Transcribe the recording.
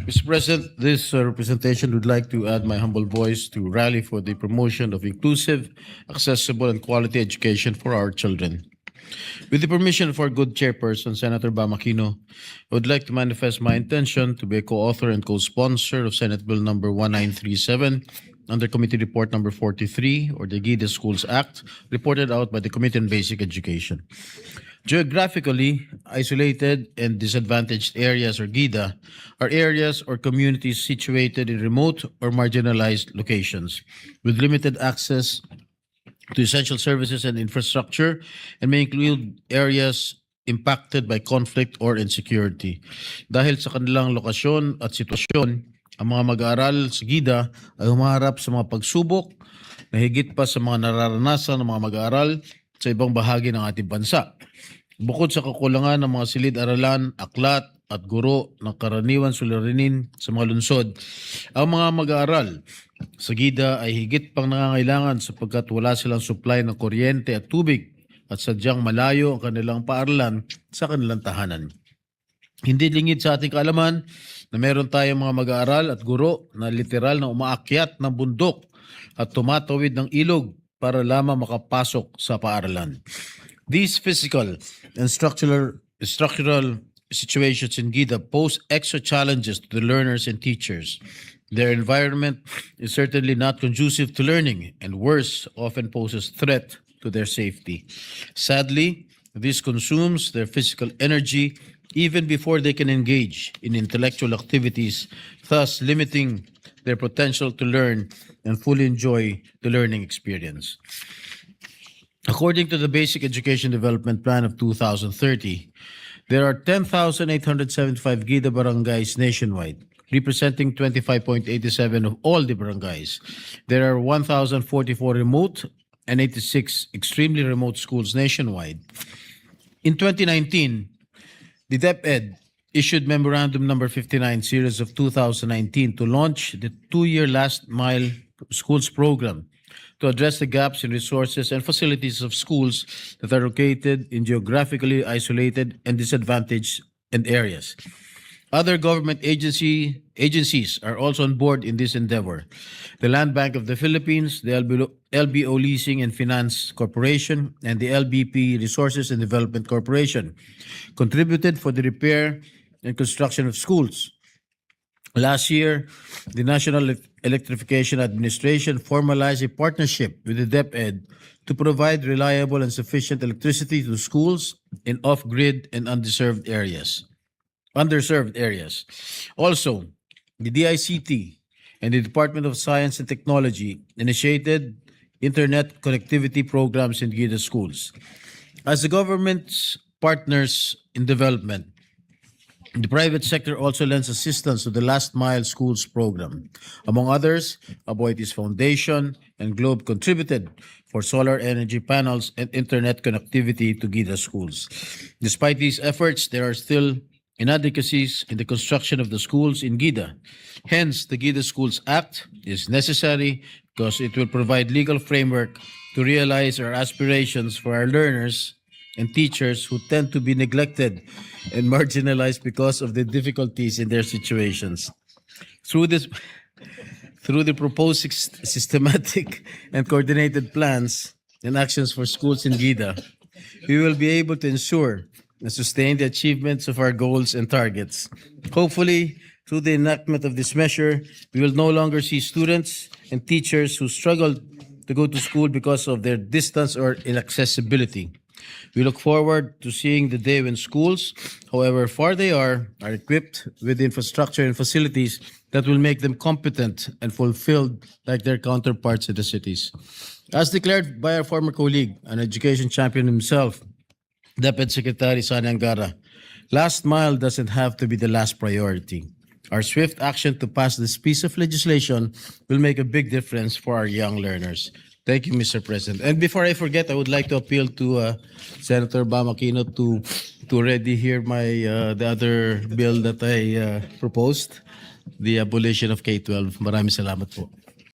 Mr. President, this representation would like to add my humble voice to rally for the promotion of inclusive, accessible, and quality education for our children. With the permission of our good chairperson, Senator Bamakino, I would like to manifest my intention to be a co-author and co-sponsor of Senate Bill number 1937 under Committee Report number 43, or the GIDA Schools Act, reported out by the Committee on Basic Education. Geographically isolated and disadvantaged areas, or GIDA, are areas or communities situated in remote or marginalized locations with limited access to essential services and infrastructure, and may include areas impacted by conflict or insecurity. Dahil sa kanilang lokasyon at sitwasyon, ang mga mag-aaral sa GIDA ay humaharap sa mga pagsubok na higit pa sa mga nararanasan ng mga mag-aaral sa ibang bahagi ng ating bansa. Bukod sa kakulangan ng mga silid-aralan, aklat at guro ng karaniwan suliranin sa mga lungsod, ang mga mag-aaral sa GIDA ay higit pang nangangailangan sapagkat wala silang supply ng kuryente at tubig at sadyang malayo ang kanilang paaralan sa kanilang tahanan. Hindi lingid sa ating kaalaman na meron tayong mga mag-aaral at guro na literal na umaakyat ng bundok at tumatawid ng ilog para lamang makapasok sa paaralan. These physical and structural situations in GIDA pose extra challenges to the learners and teachers. Their environment is certainly not conducive to learning, and worse, often poses threat to their safety. Sadly, this consumes their physical energy even before they can engage in intellectual activities, thus limiting their potential to learn and fully enjoy the learning experience. According to the Basic Education Development Plan of 2030, there are 10,875 GIDA barangays nationwide, representing 25.87% of all the barangays. There are 1,044 remote and 86 extremely remote schools nationwide. In 2019, the DepEd issued Memorandum Number 59 Series of 2019 to launch the 2-year Last Mile Schools program to address the gaps in resources and facilities of schools that are located in geographically isolated and disadvantaged areas. Other government agencies are also on board in this endeavor. The Land Bank of the Philippines, the LBO Leasing and Finance Corporation, and the LBP Resources and Development Corporation contributed for the repair and construction of schools. Last year, the National Electrification Administration formalized a partnership with the DepEd to provide reliable and sufficient electricity to schools in off-grid and underserved areas. Also, the DICT and the Department of Science and Technology initiated internet connectivity programs in GIDA schools. As the government's partners in development, the private sector also lends assistance to the Last Mile Schools program. Among others, Aboitiz Foundation and Globe contributed for solar energy panels and internet connectivity to GIDA schools. Despite these efforts, there are still inadequacies in the construction of the schools in GIDA. Hence, the GIDA Schools Act is necessary because it will provide legal framework to realize our aspirations for our learners and teachers who tend to be neglected and marginalized because of the difficulties in their situations. Through the proposed systematic and coordinated plans and actions for schools in GIDA, we will be able to ensure and sustain the achievements of our goals and targets. Hopefully, through the enactment of this measure, we will no longer see students and teachers who struggle to go to school because of their distance or inaccessibility. We look forward to seeing the day when schools, however far they are equipped with the infrastructure and facilities that will make them competent and fulfilled like their counterparts in the cities. As declared by our former colleague, an education champion himself, DepEd Secretary Sani Angara, last mile doesn't have to be the last priority. Our swift action to pass this piece of legislation will make a big difference for our young learners. Thank you, Mr. President. And before I forget, I would like to appeal to Senator Bamakino to already hear the other bill that I proposed, the abolition of K-12. Maraming salamat po.